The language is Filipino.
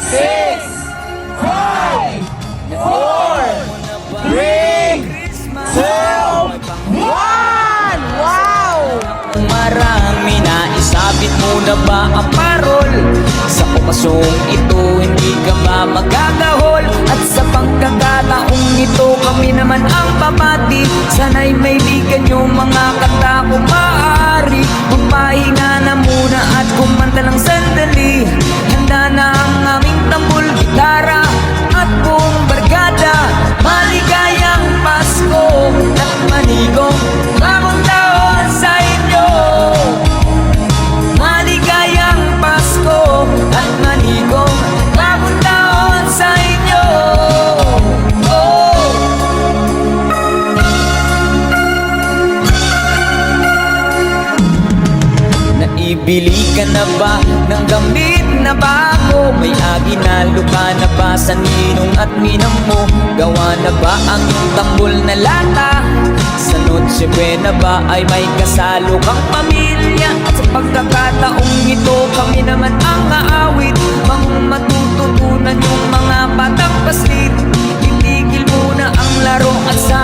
6, 5, 4, 3, 2, 1! Wow! Marami na isabit mo na ba ang parol? Sa pupasong ito hindi ka ba magagahol? At sa pagkakataong ito kami naman ang pamati. Sana'y may bigyan yung mga kanta kung maaari. Magpahinga na muna at kumanta lang sandali. Handa na ang aming tambol, gitara at buong barkada. Maligayang Pasko at manigong bagong taon sa inyo. Maligayang Pasko at manigong bagong taon sa inyo. Oh. Naibili ka na ba ng gamit na bago? May aginalo ka na ba sa ninong at ninang mo? Gawa na ba ang iyong tambol na lata? Sa Noche Buena ba ay may kasalo kang pamilya? At sa pagkakataong ito kami naman ang aawit. Matututunan yung mga batang paslit. Itigil muna ang laro at sa